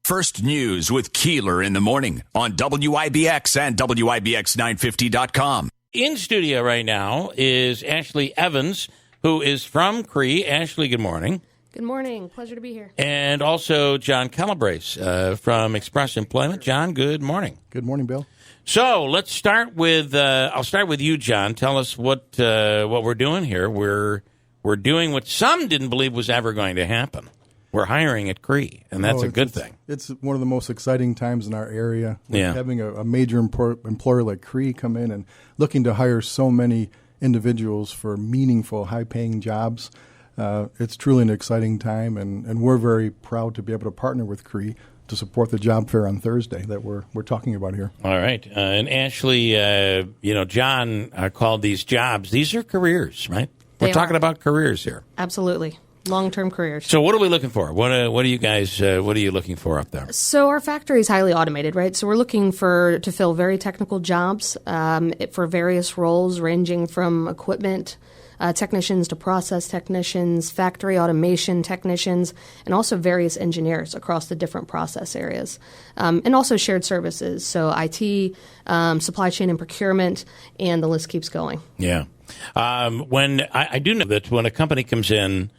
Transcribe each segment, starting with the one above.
First News with Keeler in the morning on WIBX and WIBX950.com. In studio right now is Ashley Evans, who is from Cree. Ashley, good morning. Good morning. Pleasure to be here. And also John Calabrese from Express Employment. John, good morning. Good morning, Bill. So let's start with, I'll start with you, John. Tell us what we're doing here. We're doing what some didn't believe was ever going to happen. We're hiring at Cree, and that's a good thing. It's one of the most exciting times in our area. Yeah. Having a major employer like Cree come in and looking to hire so many individuals for meaningful, high-paying jobs. It's truly an exciting time, and we're very proud to be able to partner with Cree to support the job fair on Thursday that we're talking about here. All right. And Ashley, John called these jobs, these are careers, right? We're talking about careers here. Absolutely. Long-term careers. So what are we looking for? What are you guys, what are you looking for up there? So our factory is highly automated, right? So we're looking to fill very technical jobs for various roles ranging from equipment technicians to process technicians, factory automation technicians, and also various engineers across the different process areas. And also shared services, so IT, supply chain and procurement, and the list keeps going. Yeah. When I do know that when a company comes in,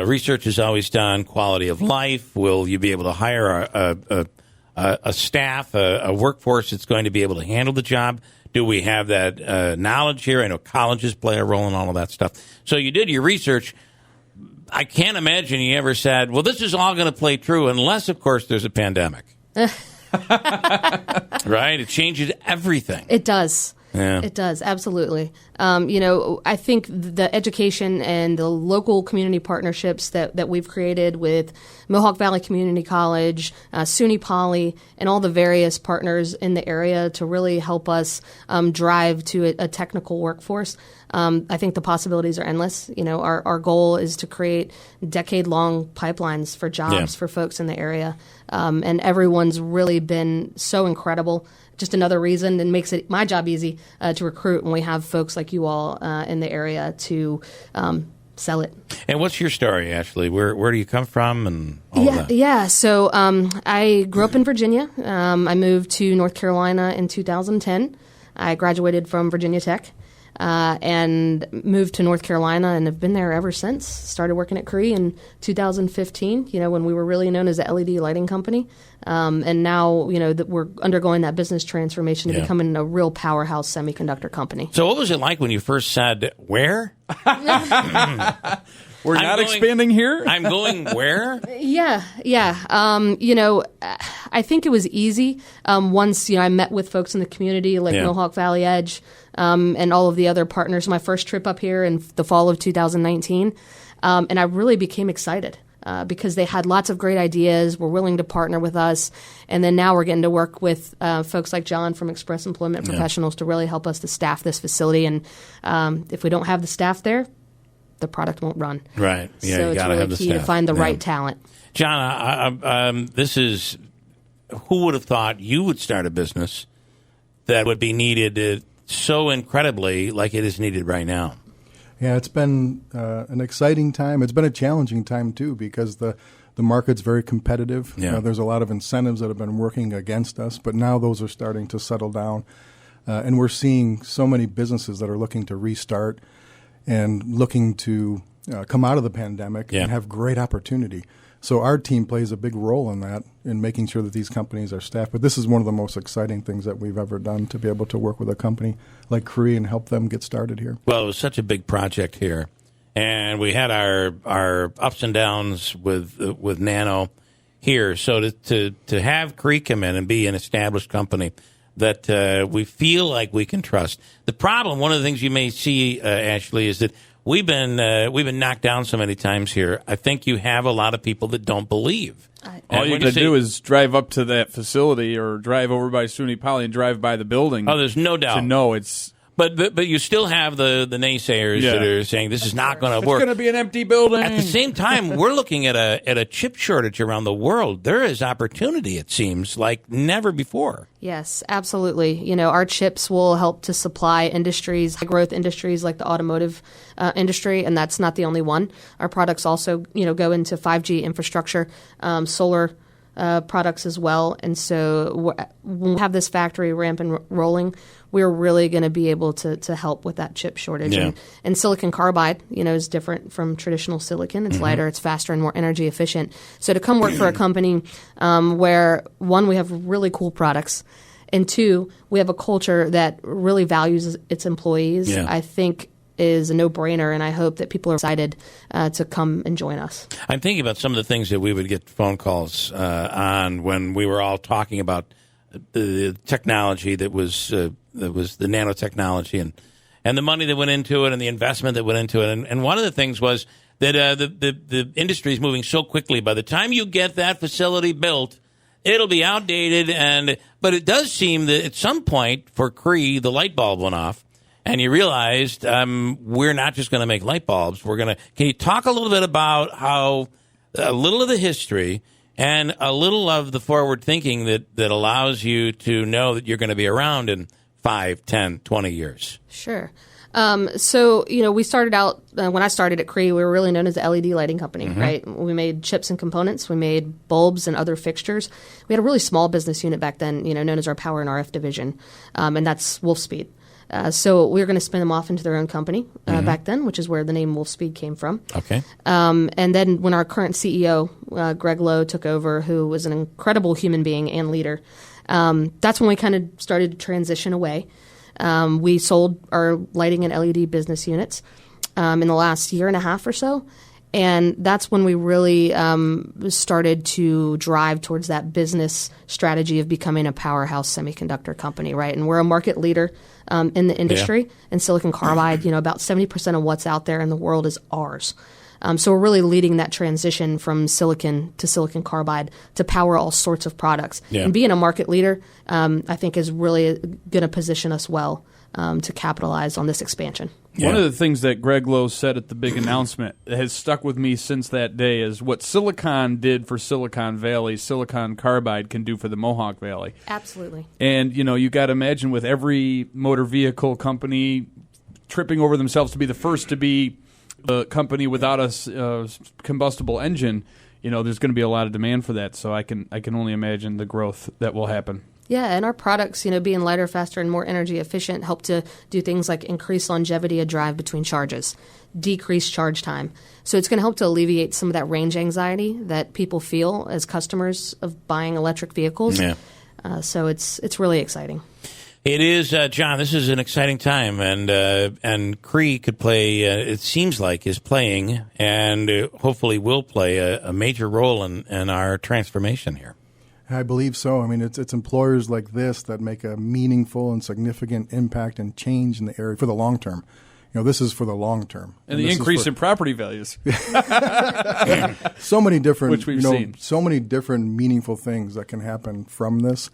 research is always done, quality of life. Will you be able to hire a staff, a workforce that's going to be able to handle the job? Do we have that knowledge here? I know colleges play a role in all of that stuff. So you did your research. I can't imagine you ever said, well, this is all going to play true unless, of course, there's a pandemic. Right? It changes everything. It does. Yeah. It does, absolutely. I think the education and the local community partnerships that we've created with Mohawk Valley Community College, SUNY Poly, and all the various partners in the area to really help us drive to a technical workforce. I think the possibilities are endless. Our goal is to create decade-long pipelines for jobs for folks in the area. And everyone's really been so incredible. Just another reason and makes it my job easy to recruit when we have folks like you all in the area to sell it. And what's your story, Ashley? Where do you come from and all of that? Yeah. So I grew up in Virginia. I moved to North Carolina in 2010. I graduated from Virginia Tech. And moved to North Carolina and have been there ever since. Started working at Cree in 2015, when we were really known as a LED lighting company. And now, that we're undergoing that business transformation to becoming a real powerhouse semiconductor company. So what was it like when you first said, where? We're not expanding here? I'm going where? Yeah. I think it was easy once, I met with folks in the community like Mohawk Valley Edge and all of the other partners. My first trip up here in the fall of 2019. And I really became excited because they had lots of great ideas, were willing to partner with us. And then now we're getting to work with folks like John from Express Employment Professionals to really help us to staff this facility. And if we don't have the staff there, the product won't run. Right. Yeah, so you got to have the staff. it's really key to find the right talent. John, this is, who would have thought you would start a business that would be needed so incredibly like it is needed right now? Yeah, it's been an exciting time. It's been a challenging time, too, because the market's very competitive. Yeah. There's a lot of incentives that have been working against us, but now those are starting to settle down. And we're seeing so many businesses that are looking to restart and looking to come out of the pandemic and have great opportunity. So our team plays a big role in that, in making sure that these companies are staffed. But this is one of the most exciting things that we've ever done, to be able to work with a company like Cree and help them get started here. Well, it was such a big project here. And we had our ups and downs with Nano here. So to have Cree come in and be an established company that we feel like we can trust. The problem, one of the things you may see, Ashley, is that we've been knocked down so many times here. I think you have a lot of people that don't believe. All you can do is drive up to that facility or drive over by SUNY Poly and drive by the building. Oh, there's no doubt. To know it's... But you still have the naysayers that are saying this is not going to work. It's going to be an empty building. At the same time, we're looking at a chip shortage around the world. There is opportunity, it seems, like never before. Yes, absolutely. Our chips will help to supply industries, high-growth industries like the automotive industry, and that's not the only one. Our products also, go into 5G infrastructure, solar products as well. And so when we have this factory ramp and rolling, we're really going to be able to help with that chip shortage. Yeah. And silicon carbide, is different from traditional silicon. It's lighter, it's faster, and more energy efficient. So to come work for a company where, one, we have really cool products, and two, we have a culture that really values its employees, I think is a no-brainer, and I hope that people are excited to come and join us. I'm thinking about some of the things that we would get phone calls on when we were all talking about the technology that was the nanotechnology and the money that went into it and the investment that went into it. And one of the things was that the industry is moving so quickly. By the time you get that facility built, it'll be outdated. But it does seem that at some point for Cree, the light bulb went off. And you realized we're not just going to make light bulbs. Can you talk a little bit about how a little of the history and a little of the forward thinking that allows you to know that you're going to be around in 5, 10, 20 years? Sure. So, we started out, when I started at Cree, we were really known as the LED lighting company, right? We made chips and components. We made bulbs and other fixtures. We had a really small business unit back then, known as our Power and RF division, and that's Wolfspeed. So we were going to spin them off into their own company back then, which is where the name Wolfspeed came from. Okay. And then when our current CEO, Greg Lowe, took over, who was an incredible human being and leader, that's when we kind of started to transition away. We sold our lighting and LED business units in the last year and a half or so. And that's when we really started to drive towards that business strategy of becoming a powerhouse semiconductor company, right? And we're a market leader in the industry. And silicon carbide, about 70% of what's out there in the world is ours. So we're really leading that transition from silicon to silicon carbide to power all sorts of products. Yeah. And being a market leader, I think, is really going to position us well to capitalize on this expansion. Yeah. One of the things that Greg Lowe said at the big announcement that has stuck with me since that day is what silicon did for Silicon Valley, silicon carbide can do for the Mohawk Valley. Absolutely. And, you got to imagine with every motor vehicle company tripping over themselves to be the first to be a company without a combustible engine, there's going to be a lot of demand for that. So I can only imagine the growth that will happen. Yeah, and our products, being lighter, faster, and more energy efficient, help to do things like increase longevity of drive between charges, decrease charge time. So it's going to help to alleviate some of that range anxiety that people feel as customers of buying electric vehicles. Yeah. So it's really exciting. It is, John. This is an exciting time, and Cree could play. It seems like is playing, and hopefully will play a major role in our transformation here. I believe so. I mean, it's employers like this that make a meaningful and significant impact and change in the area for the long term. This is for the long term. And the increase in property values. So many different, which we've seen. So many different meaningful things that can happen from this.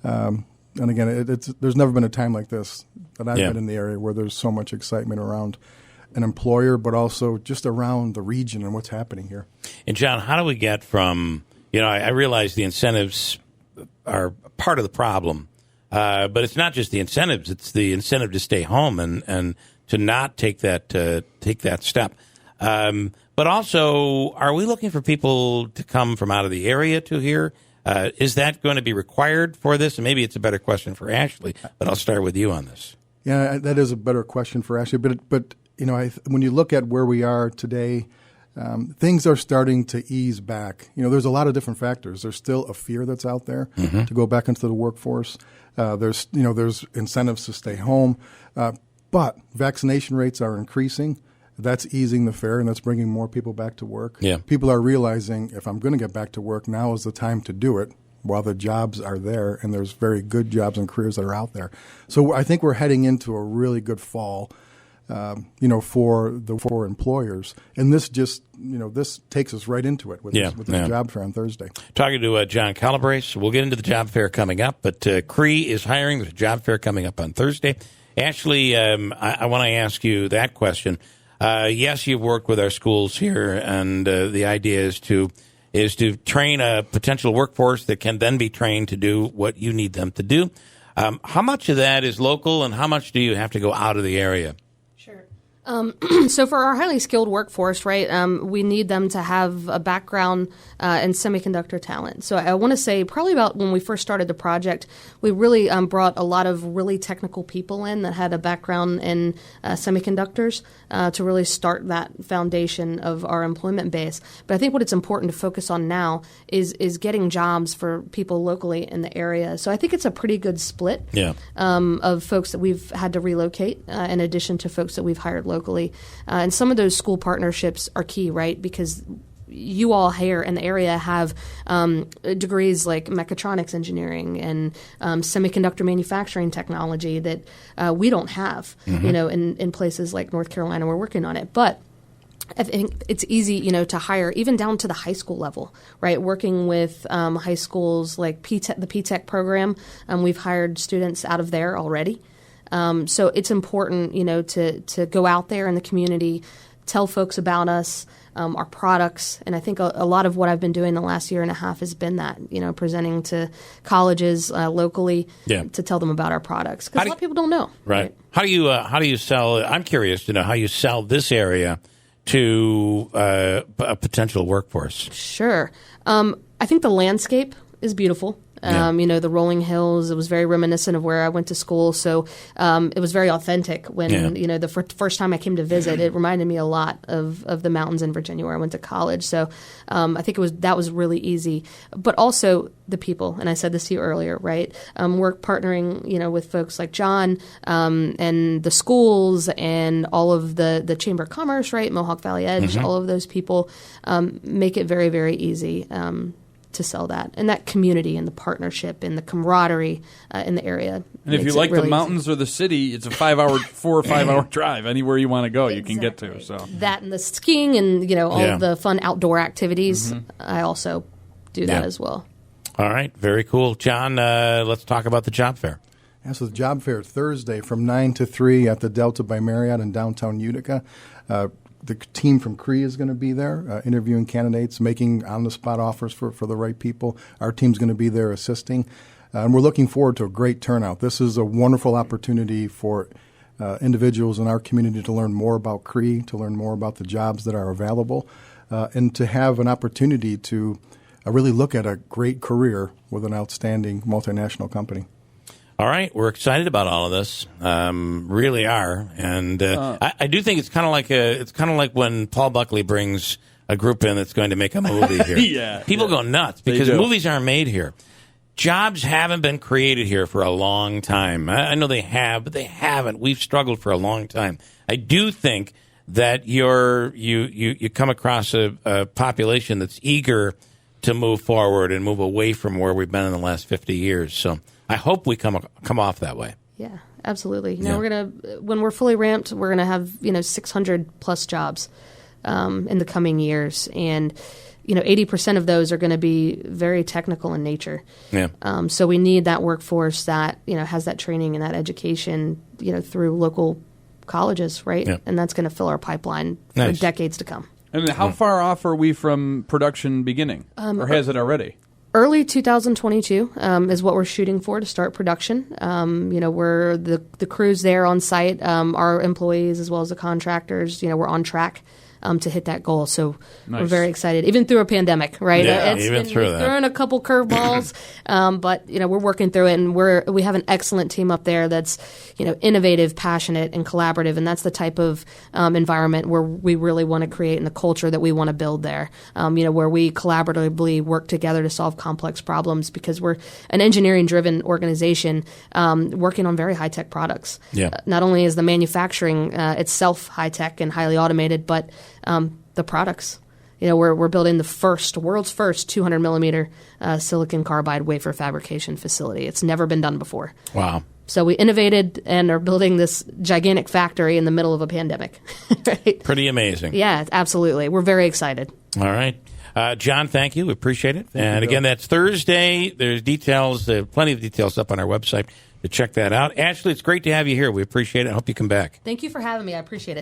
And again, there's never been a time like this that I've been in the area where there's so much excitement around an employer, but also just around the region and what's happening here. And John, how do we get from, I realize the incentives are part of the problem, but it's not just the incentives; it's the incentive to stay home and to not take that step. But also, are we looking for people to come from out of the area to here? Is that going to be required for this? And maybe it's a better question for Ashley, but I'll start with you on this. Yeah, that is a better question for Ashley. But when you look at where we are today, things are starting to ease back. There's a lot of different factors. There's still a fear that's out there to go back into the workforce. There's incentives to stay home, but vaccination rates are increasing. That's easing the fear, and that's bringing more people back to work. Yeah. People are realizing if I'm going to get back to work, now is the time to do it while the jobs are there, and there's very good jobs and careers that are out there. So I think we're heading into a really good fall. For employers. And this just, this takes us right into it with the job fair on Thursday. Talking to John Calabrese. We'll get into the job fair coming up, but Cree is hiring. There's a job fair coming up on Thursday. Ashley, I want to ask you that question. Yes, you've worked with our schools here, and the idea is to train a potential workforce that can then be trained to do what you need them to do. How much of that is local, and how much do you have to go out of the area? So for our highly skilled workforce, right, we need them to have a background in semiconductor talent. So I want to say probably about when we first started the project, we really brought a lot of really technical people in that had a background in semiconductors to really start that foundation of our employment base. But I think what it's important to focus on now is getting jobs for people locally in the area. So I think it's a pretty good split of folks that we've had to relocate in addition to folks that we've hired locally. And some of those school partnerships are key, right? Because you all here in the area have degrees like mechatronics engineering and semiconductor manufacturing technology that we don't have, in places like North Carolina. We're working on it. But I think it's easy, to hire even down to the high school level, right? Working with high schools like the P-Tech program, we've hired students out of there already. So it's important, to go out there in the community, tell folks about us, our products. And I think a lot of what I've been doing the last year and a half has been that, presenting to colleges locally to tell them about our products. Because a lot of people don't know. Right. How do you sell? I'm curious to know how you sell this area to a potential workforce. Sure. I think the landscape is beautiful. The rolling hills, it was very reminiscent of where I went to school. So it was very authentic when, the first time I came to visit, it reminded me a lot of the mountains in Virginia where I went to college. So I think that was really easy. But also the people, and I said this to you earlier, right? We're partnering, with folks like John and the schools and all of the Chamber of Commerce, right? Mohawk Valley Edge, all of those people make it very, very easy to sell that, and that community and the partnership and the camaraderie in the area. And if you like really the mountains or the city, it's a 4 or 5 hour drive. Anywhere you want to go, you can get to. So that and the skiing and all of the fun outdoor activities, I also do that as well. All right, very cool, John. Let's talk about the job fair. Yeah, so the job fair Thursday from 9 to 3 at the Delta by Marriott in downtown Utica. The team from Cree is going to be there, interviewing candidates, making on-the-spot offers for the right people. Our team's going to be there assisting. And we're looking forward to a great turnout. This is a wonderful opportunity for individuals in our community to learn more about Cree, to learn more about the jobs that are available, and to have an opportunity to really look at a great career with an outstanding multinational company. All right, we're excited about all of this, really are, and I do think it's kind of like when Paul Buckley brings a group in that's going to make a movie here. People go nuts because movies aren't made here. Jobs haven't been created here for a long time. I know they have, but they haven't. We've struggled for a long time. I do think that you come across a population that's eager to move forward and move away from where we've been in the last 50 years. So I hope we come off that way. Yeah, absolutely. When we're fully ramped, we're gonna have 600 plus jobs in the coming years, and 80% of those are going to be very technical in nature. Yeah. So we need that workforce that has that training and that education through local colleges, right? Yeah. And that's going to fill our pipeline for decades to come. And how far off are we from production beginning, or has it already? Early 2022 is what we're shooting for to start production. We're the crews there on site, our employees as well as the contractors. We're on track to hit that goal. So we're very excited, even through a pandemic, right? Yeah, even through that. Throwing a couple curveballs, but we're working through it, and we have an excellent team up there that's innovative, passionate, and collaborative, and that's the type of environment where we really want to create and the culture that we want to build there. Where we collaboratively work together to solve complex problems, because we're an engineering-driven organization working on very high-tech products. Yeah. Not only is the manufacturing itself high-tech and highly automated, but the products. We're building the world's first 200 millimeter silicon carbide wafer fabrication facility. It's never been done before. Wow. So we innovated and are building this gigantic factory in the middle of a pandemic. Right? Pretty amazing. Yeah, absolutely. We're very excited. All right. John, thank you. We appreciate it. And again, that's Thursday. There's details, plenty of details up on our website to check that out. Ashley, it's great to have you here. We appreciate it. I hope you come back. Thank you for having me. I appreciate it.